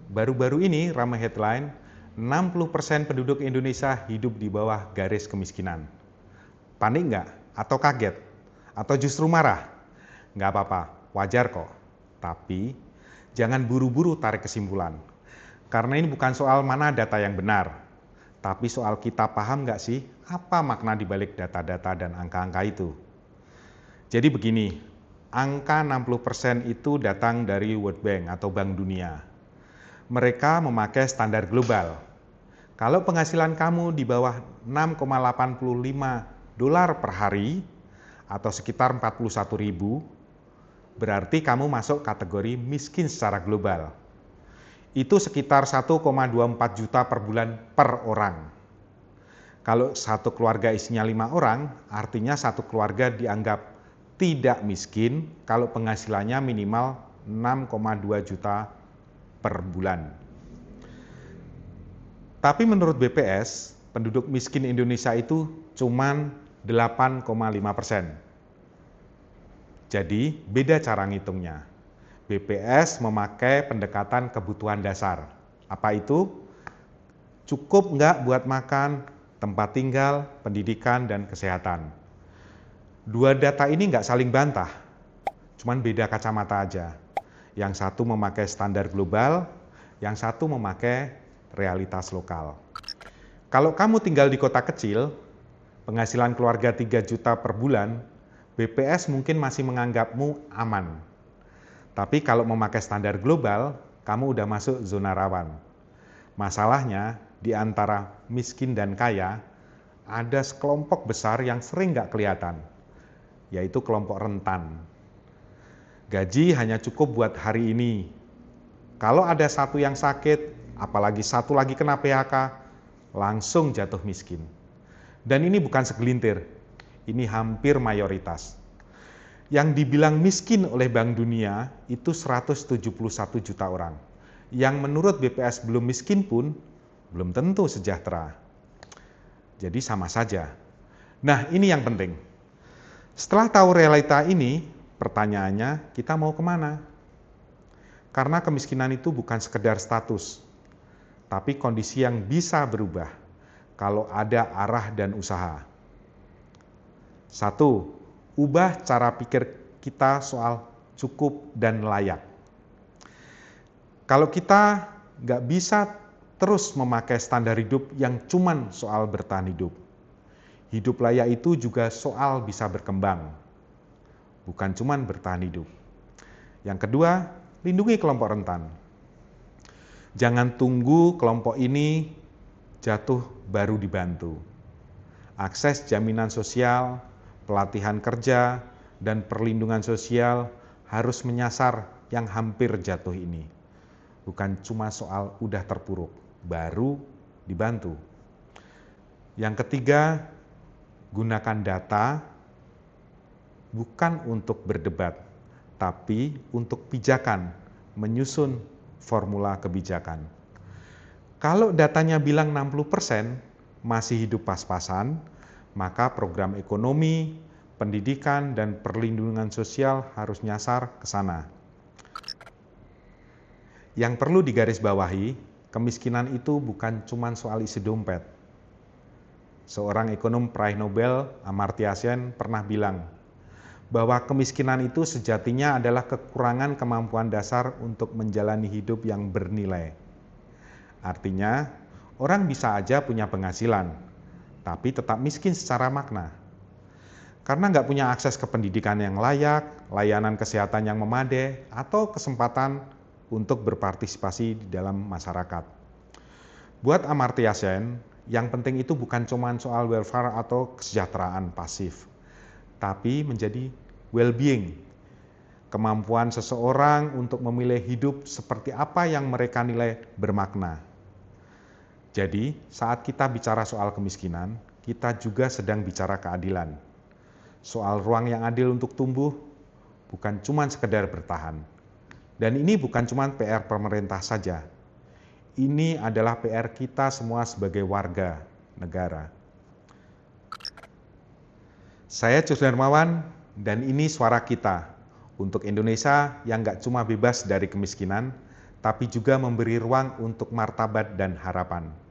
Baru-baru ini ramai headline, 60% penduduk Indonesia hidup di bawah garis kemiskinan. Panik nggak? Atau kaget? Atau justru marah? Nggak apa-apa, wajar kok. Tapi jangan buru-buru tarik kesimpulan. Karena ini bukan soal mana data yang benar, tapi soal kita paham nggak sih apa makna di balik data-data dan angka-angka itu. Jadi begini, angka 60% itu datang dari World Bank atau Bank Dunia. Mereka memakai standar global. Kalau penghasilan kamu di bawah 6,85 dolar per hari atau sekitar 41.000, berarti kamu masuk kategori miskin secara global. Itu sekitar 1,24 juta per bulan per orang. Kalau satu keluarga isinya 5 orang, artinya satu keluarga dianggap tidak miskin kalau penghasilannya minimal 6,2 juta per bulan. Tapi menurut BPS, penduduk miskin Indonesia itu cuma 8,5%. Jadi beda cara ngitungnya. BPS memakai pendekatan kebutuhan dasar. Apa itu? Cukup nggak buat makan, tempat tinggal, pendidikan, dan kesehatan. Dua data ini nggak saling bantah, cuman beda kacamata aja. Yang satu memakai standar global, yang satu memakai realitas lokal. Kalau kamu tinggal di kota kecil, penghasilan keluarga 3 juta per bulan, BPS mungkin masih menganggapmu aman. Tapi kalau memakai standar global, kamu udah masuk zona rawan. Masalahnya, di antara miskin dan kaya, ada sekelompok besar yang sering nggak kelihatan, yaitu kelompok rentan. Gaji hanya cukup buat hari ini. Kalau ada satu yang sakit, apalagi satu lagi kena PHK, langsung jatuh miskin. Dan ini bukan segelintir, ini hampir mayoritas. Yang dibilang miskin oleh Bank Dunia itu 171 juta orang. Yang menurut BPS belum miskin pun belum tentu sejahtera. Jadi sama saja. Nah, ini yang penting. Setelah tahu realita ini, pertanyaannya kita mau kemana? Karena kemiskinan itu bukan sekedar status, tapi kondisi yang bisa berubah kalau ada arah dan usaha. 1. Ubah cara pikir kita soal cukup dan layak. Kalau kita nggak bisa terus memakai standar hidup yang cuman soal bertahan hidup. Hidup layak itu juga soal bisa berkembang, bukan cuman bertahan hidup. Yang kedua, lindungi kelompok rentan. Jangan tunggu kelompok ini jatuh baru dibantu. Akses jaminan sosial, pelatihan kerja, dan perlindungan sosial harus menyasar yang hampir jatuh ini. Bukan cuma soal udah terpuruk, baru dibantu. Yang ketiga, gunakan data bukan untuk berdebat, tapi untuk pijakan, menyusun formula kebijakan. Kalau datanya bilang 60% masih hidup pas-pasan, maka program ekonomi, pendidikan, dan perlindungan sosial harus nyasar ke sana. Yang perlu digarisbawahi, kemiskinan itu bukan cuma soal isi dompet. Seorang ekonom peraih Nobel, Amartya Sen, pernah bilang bahwa kemiskinan itu sejatinya adalah kekurangan kemampuan dasar untuk menjalani hidup yang bernilai. Artinya, orang bisa aja punya penghasilan, tapi tetap miskin secara makna. Karena nggak punya akses ke pendidikan yang layak, layanan kesehatan yang memadai, atau kesempatan untuk berpartisipasi di dalam masyarakat. Buat Amartya Sen, yang penting itu bukan cuma soal welfare atau kesejahteraan pasif, tapi menjadi well-being, kemampuan seseorang untuk memilih hidup seperti apa yang mereka nilai bermakna. Jadi, saat kita bicara soal kemiskinan, kita juga sedang bicara keadilan. Soal ruang yang adil untuk tumbuh, bukan cuma sekedar bertahan. Dan ini bukan cuma PR pemerintah saja. Ini adalah PR kita semua sebagai warga negara. Saya Cus Darmawan, dan ini suara kita untuk Indonesia yang nggak cuma bebas dari kemiskinan, tapi juga memberi ruang untuk martabat dan harapan.